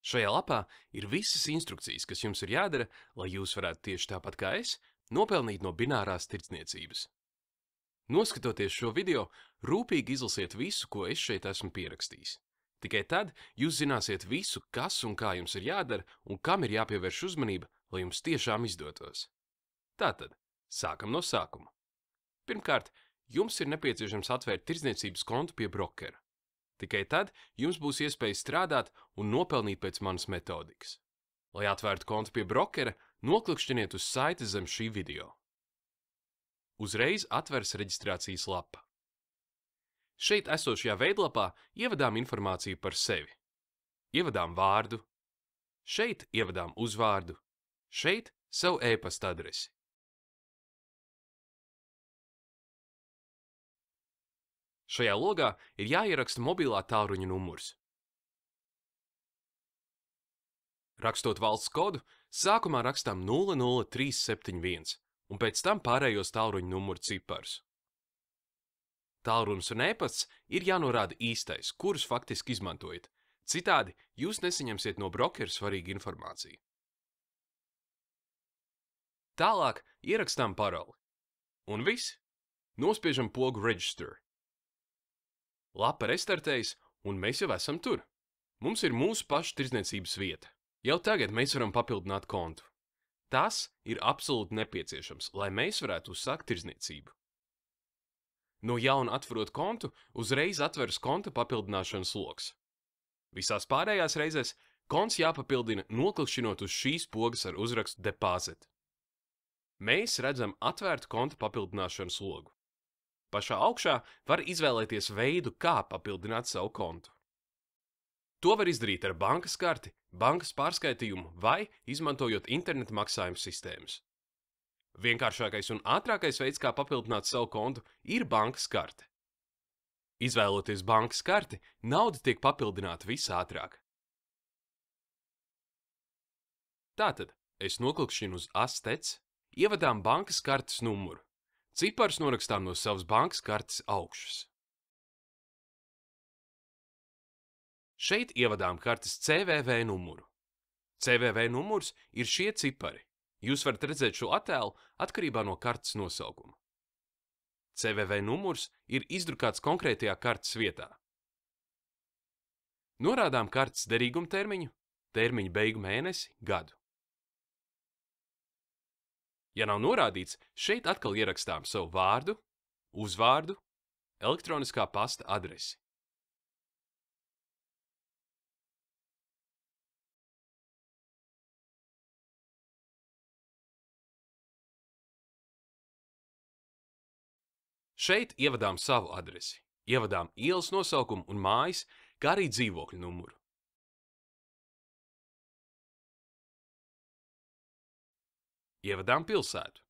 Šajā lapā ir visas instrukcijas, kas jums ir jādara, lai jūs varētu tieši tāpat kā es nopelnīt no binārās tirdzniecības. Noskatoties šo video, rūpīgi izlasiet visu, ko es šeit esmu pierakstījis. Tikai tad jūs zināsiet visu, kas un kā jums ir jādara un kam ir jāpievērš uzmanība, lai jums tiešām izdotos. Tātad, sākam no sākuma. Pirmkārt, jums ir nepieciešams atvērt tirdzniecības kontu pie brokera. Tikai tad jums būs iespēja strādāt un nopelnīt pēc manas metodikas. Lai atvērtu kontu pie brokera, noklikšķiniet uz saiti zem šī video. Uzreiz atveras reģistrācijas lapa. Šeit esošajā veidlapā ievadām informāciju par sevi. Ievadām vārdu, šeit ievadām uzvārdu, šeit savu e-pasta adresi. Šajā logā ir jāieraksta mobilā tālruņa numurs. Rakstot valsts kodu, sākumā rakstām 00371 un pēc tam pārējos tālruņa numuru ciparus. Tālrunis un e-pasts ir jānorāda īstais, kurus faktiski izmantojat. Citādi jūs nesaņemsiet no brokera svarīgu informāciju. Tālāk ierakstām paroli. Un viss. Nospiežam pogu Register. Lapa restartējas, un mēs jau esam tur. Mums ir mūsu paša tirdzniecības vieta. Jau tagad mēs varam papildināt kontu. Tas ir absolūti nepieciešams, lai mēs varētu uzsākt tirdzniecību. No jauna atverot kontu, uzreiz atveras konta papildināšanas loks. Visās pārējās reizēs konts jāpapildina noklikšķinot uz šīs pogas ar uzrakstu Deposit. Mēs redzam atvērtu konta papildināšanas logu. Pašā augšā var izvēlēties veidu, kā papildināt savu kontu. To var izdarīt ar bankas karti, bankas pārskaitījumu vai izmantojot internetu maksājumu sistēmas. Vienkāršākais un ātrākais veids, kā papildināt savu kontu, ir bankas karte. Izvēloties bankas karti, nauda tiek papildināta visātrāk. Tātad es noklikšķinu uz Astec, ievadām bankas kartes numuru. Ciparus norakstām no savas bankas kartes augšas. Šeit ievadām kartes CVV numuru. CVV numurs ir šie cipari. Jūs varat redzēt šo attēlu atkarībā no kartes nosaukuma. CVV numurs ir izdrukāts konkrētajā kartes vietā. Norādām kartes derīguma termiņu, termiņa beigu mēnesi, gadu. Ja nav norādīts, šeit atkal ierakstām savu vārdu, uzvārdu, elektroniskā pasta adresi. Šeit ievadām savu adresi, ievadām ielas nosaukumu un mājas, kā arī dzīvokļu numuru. Ievadām pilsētu.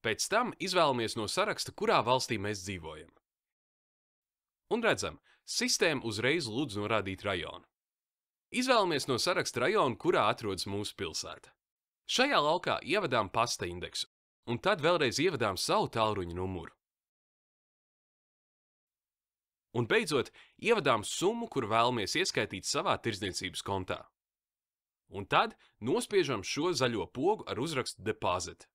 Pēc tam izvēlamies no saraksta, kurā valstī mēs dzīvojam. Un redzam, sistēma uzreiz lūdz norādīt rajonu. Izvēlamies no saraksta rajonu, kurā atrodas mūsu pilsēta. Šajā laukā ievadām pasta indeksu, un tad vēlreiz ievadām savu tālruņa numuru. Un beidzot, ievadām summu, kuru vēlamies ieskaitīt savā tirdzniecības kontā. Un tad nospiežam šo zaļo pogu ar uzrakstu Deposit.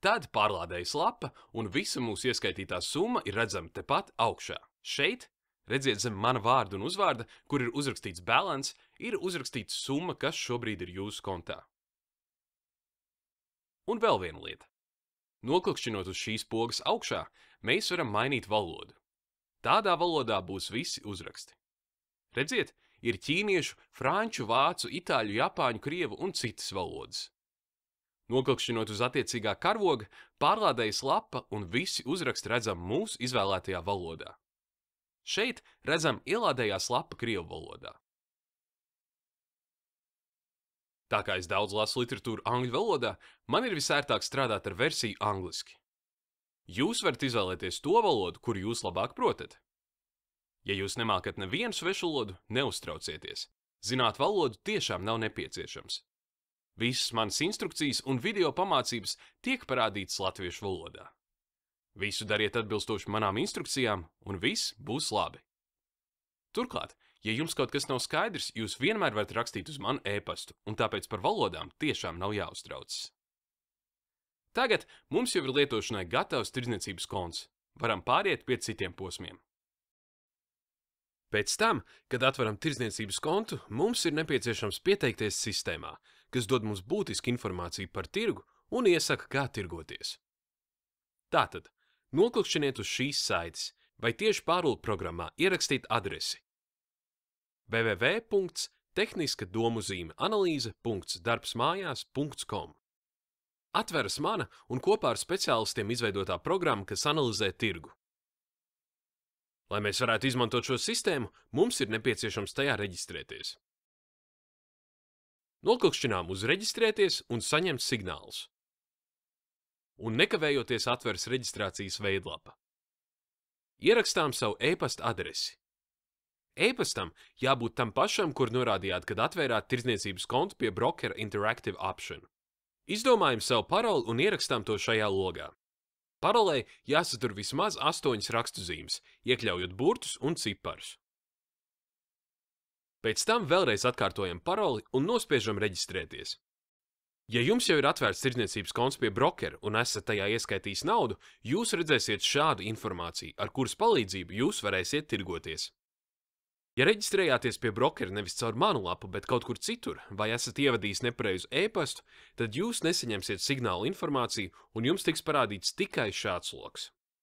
Tad pārlādējas lapa, un visa mūsu ieskaitītā summa ir redzama tepat augšā. Šeit, redziet zem mana vārda un uzvārda, kur ir uzrakstīts balance, ir uzrakstīts summa, kas šobrīd ir jūsu kontā. Un vēl viena lieta. Noklikšķinot uz šīs pogas augšā, mēs varam mainīt valodu. Tādā valodā būs visi uzraksti. Redziet, ir ķīniešu, franču, vācu, itāļu, japāņu, krievu un citas valodas. Noklikšķinot uz attiecīgā karoga, pārlādējas lapa un visi uzraksti redzam mūsu izvēlētajā valodā. Šeit redzam ielādējās lapa krievu valodā. Tā kā es daudz lasu literatūru angļu valodā, man ir visērtāk strādāt ar versiju angliski. Jūs varat izvēlēties to valodu, kuru jūs labāk protat. Ja jūs nemākat nevienu svešu valodu, neuztraucieties. Zināt valodu tiešām nav nepieciešams. Visas manas instrukcijas un video pamācības tiek parādītas latviešu valodā. Visu dariet atbilstoši manām instrukcijām, un viss būs labi. Turklāt, Ja jums kaut kas nav skaidrs, jūs vienmēr varat rakstīt uz manu e-pastu, un tāpēc par valodām tiešām nav jāuztraucas. Tagad mums jau ir lietošanai gatavs tirdzniecības konts. Varam pāriet pie citiem posmiem. Pēc tam, kad atveram tirdzniecības kontu, mums ir nepieciešams pieteikties sistēmā, kas dod mums būtisku informāciju par tirgu un iesaka, kā tirgoties. Tātad, noklikšķiniet uz šīs saites vai tieši pārlūk programmā ierakstīt adresi www.tehniskadomuzīmeanalīze.darbsmājās.com. Atveras mana un kopā ar speciālistiem izveidotā programma, kas analizē tirgu. Lai mēs varētu izmantot šo sistēmu, mums ir nepieciešams tajā reģistrēties. Noklikšķinām uz reģistrēties un saņemt signālus. Un nekavējoties atveras reģistrācijas veidlapa. Ierakstām savu e-pasta adresi. E-pastam jābūt tam pašam, kur norādījāt, kad atvērāt tirdzniecības kontu pie Brokera Interactive Option. Izdomājam savu paroli un ierakstām to šajā logā. Parolei jāsatur vismaz 8 rakstuzīmes, iekļaujot burtus un ciparus. Pēc tam vēlreiz atkārtojam paroli un nospiežam reģistrēties. Ja jums jau ir atvērts tirdzniecības konts pie brokera un esat tajā ieskaitījis naudu, jūs redzēsiet šādu informāciju, ar kuras palīdzību jūs varēsiet tirgoties. Ja reģistrējāties pie brokera nevis caur manu lapu, bet kaut kur citur, vai esat ievadījis nepareizu e-pastu, tad jūs nesaņemsiet signālu informāciju un jums tiks parādīts tikai šāds logs.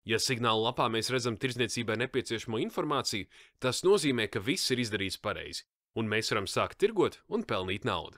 Ja signālu lapā mēs redzam tirdzniecībai nepieciešamo informāciju, tas nozīmē, ka viss ir izdarīts pareizi, un mēs varam sākt tirgot un pelnīt naudu.